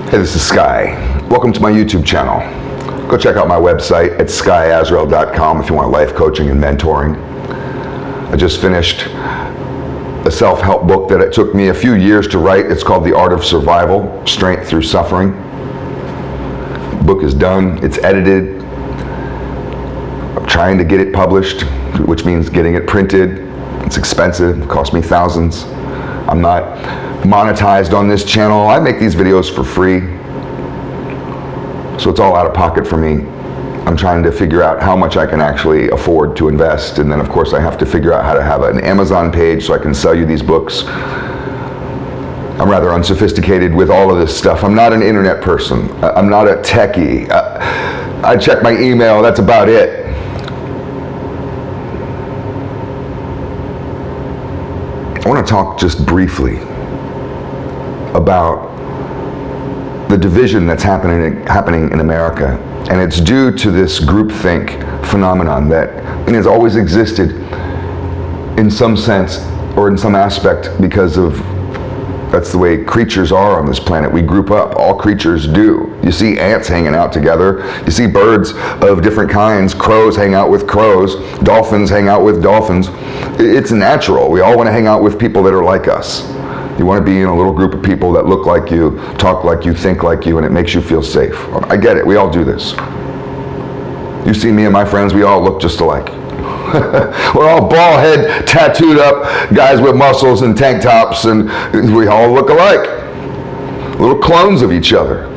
Hey, this is Sky. Welcome to my YouTube channel. Go check out my website at skyazrael.com if you want life coaching and mentoring. I just finished a self-help book that it took me a few years to write. It's called The Art of Survival, Strength Through Suffering. The book is done, it's edited. I'm trying to get it published, which means getting it printed. It's expensive, it cost me thousands. I'm not monetized on this channel. I make these videos for free, so it's all out of pocket for me. I'm trying to figure out how much I can actually afford to invest, and then of course I have to figure out how to have an Amazon page so I can sell you these books. I'm rather unsophisticated with all of this stuff. I'm not an internet person. I'm not a techie. I check my email, that's about it. I want to talk just briefly about the division that's happening in America, and it's due to this groupthink phenomenon that has always existed in some sense or in some aspect because of that's the way creatures are on this planet. We group up. All creatures do. You see ants hanging out together. You see birds of different kinds. Crows hang out with crows. Dolphins hang out with dolphins. It's natural. We all want to hang out with people that are like us. You want to be in a little group of people that look like you, talk like you, think like you, and it makes you feel safe. I get it. We all do this. You see me and my friends, we all look just alike. We're all bald head, tattooed up guys with muscles and tank tops, and we all look alike. Little clones of each other.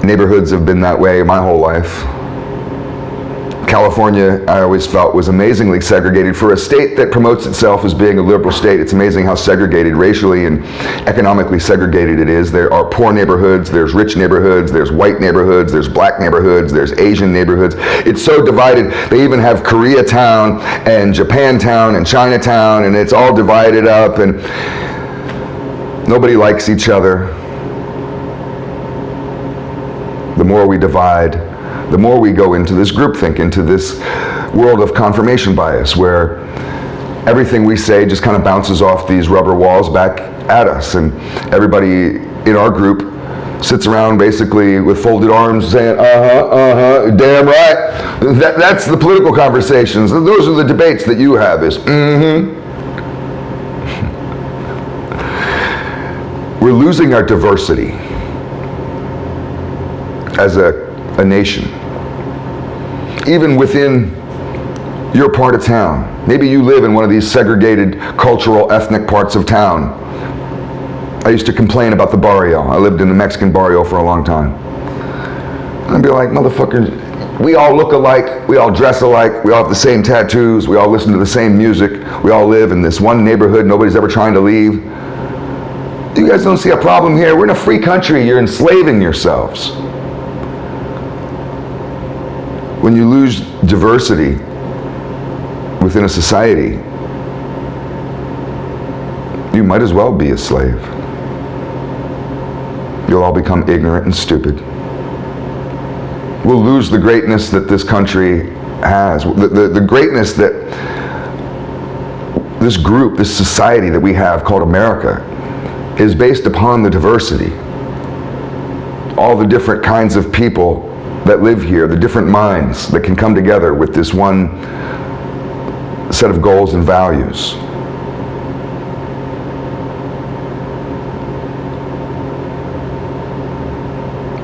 Neighborhoods have been that way my whole life. California, I always felt, was amazingly segregated. For a state that promotes itself as being a liberal state, it's amazing how segregated, racially and economically segregated it is. There are poor neighborhoods, there's rich neighborhoods, there's white neighborhoods, there's black neighborhoods, there's Asian neighborhoods. It's so divided. They even have Koreatown and Japantown and Chinatown, and it's all divided up, and nobody likes each other. The more we divide, the more we go into this groupthink, into this world of confirmation bias, where everything we say just kind of bounces off these rubber walls back at us, and everybody in our group sits around basically with folded arms saying, damn right. That's the political conversations. Those are the debates that you have, is We're losing our diversity as a nation. Even within your part of town. Maybe you live in one of these segregated cultural, ethnic parts of town. I used to complain about the barrio. I lived in the Mexican barrio for a long time. And I'd be like, motherfuckers, we all look alike, we all dress alike, we all have the same tattoos, we all listen to the same music, we all live in this one neighborhood, nobody's ever trying to leave. You guys don't see a problem here. We're in a free country, you're enslaving yourselves. When you lose diversity within a society, you might as well be a slave. You'll all become ignorant and stupid. We'll lose the greatness that this country has, the greatness that this group, this society that we have called America is based upon the diversity. All the different kinds of people that live here, the different minds that can come together with this one set of goals and values.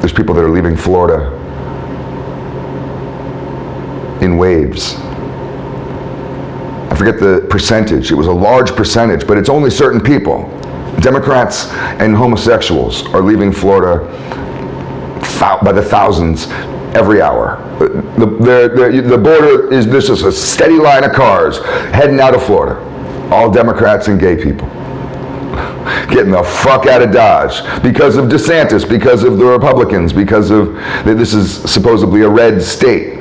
There's people that are leaving Florida in waves. I forget the percentage. It was a large percentage, but it's only certain people. Democrats and homosexuals are leaving Florida by the thousands every hour. The border is, this is a steady line of cars heading out of Florida. All Democrats and gay people. Getting the fuck out of Dodge because of DeSantis, because of the Republicans, because of, this is supposedly a red state.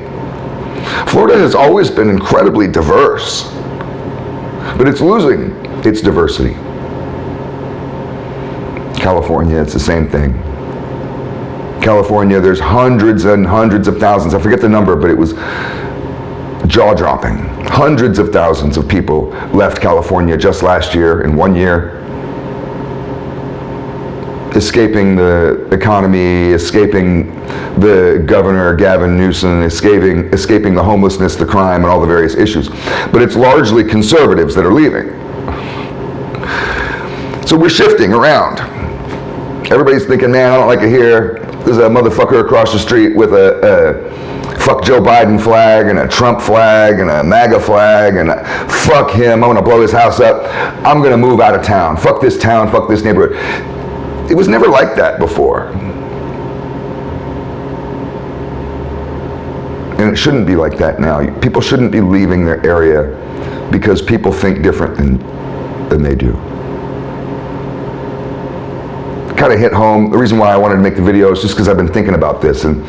Florida has always been incredibly diverse, but it's losing its diversity. California, it's the same thing. California, there's hundreds and hundreds of thousands, I forget the number, but it was jaw-dropping. Hundreds of thousands of people left California just last year, in 1 year. escaping the economy, escaping the governor, Gavin Newsom, escaping the homelessness, the crime, and all the various issues. But it's largely conservatives that are leaving. So we're shifting around. Everybody's thinking, man, I don't like it here. There's a motherfucker across the street with a fuck Joe Biden flag and a Trump flag and a MAGA flag and fuck him, I'm gonna blow his house up. I'm gonna move out of town. Fuck this town, fuck this neighborhood. It was never like that before. And it shouldn't be like that now. People shouldn't be leaving their area because people think different than they do. Kind of hit home. The reason why I wanted to make the video is just because I've been thinking about this, and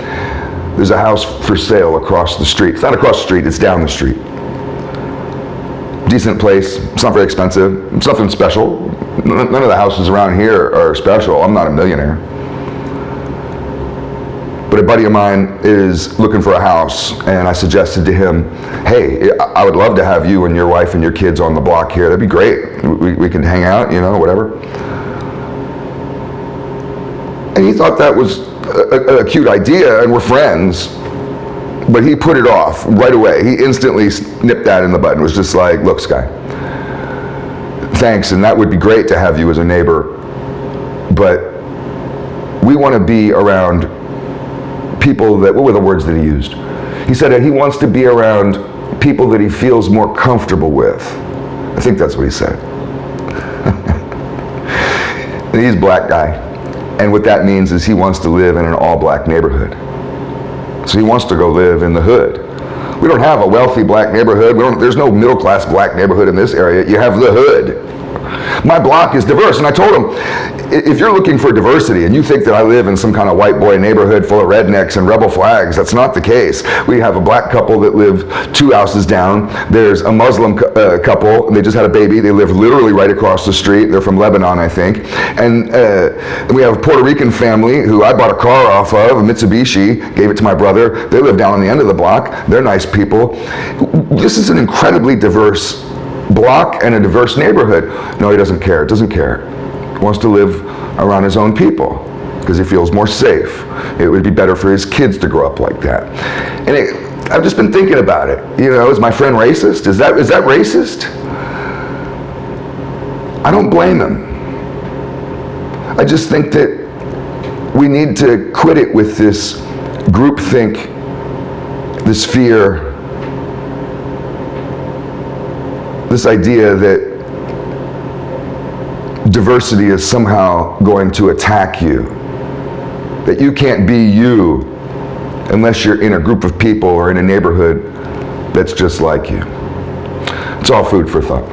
there's a house for sale across the street. It's not across the street, it's down the street. Decent place, it's not very expensive, it's nothing special. None of the houses around here are special. I'm not a millionaire. But a buddy of mine is looking for a house, and I suggested to him, hey, I would love to have you and your wife and your kids on the block here. That'd be great. We can hang out, you know, whatever. And he thought that was a cute idea, and we're friends. But he put it off right away. He instantly nipped that in the bud and was just like, look, Sky, thanks, and that would be great to have you as a neighbor, but we want to be around people that, what were the words that he used? He said that he wants to be around people that he feels more comfortable with. I think that's what he said. And he's a black guy. And what that means is he wants to live in an all-black neighborhood. So he wants to go live in the hood. We don't have a wealthy black neighborhood. There's no middle-class black neighborhood in this area. You have the hood. My block is diverse, and I told him, if you're looking for diversity and you think that I live in some kind of white boy neighborhood full of rednecks and rebel flags, that's not the case. We have a black couple that live 2 houses down. There's a Muslim couple, and they just had a baby. They live literally right across the street. They're from Lebanon, I think. And we have a Puerto Rican family who I bought a car off of, a Mitsubishi, gave it to my brother. They live down on the end of the block. They're nice people. This is an incredibly diverse block and a diverse neighborhood. No, he doesn't care. Doesn't care. He wants to live around his own people because he feels more safe. It would be better for his kids to grow up like that. And I've just been thinking about it. You know, is my friend racist? Is that racist? I don't blame him. I just think that we need to quit it with this groupthink, this fear, this idea that diversity is somehow going to attack you, that you can't be you unless you're in a group of people or in a neighborhood that's just like you. It's all food for thought.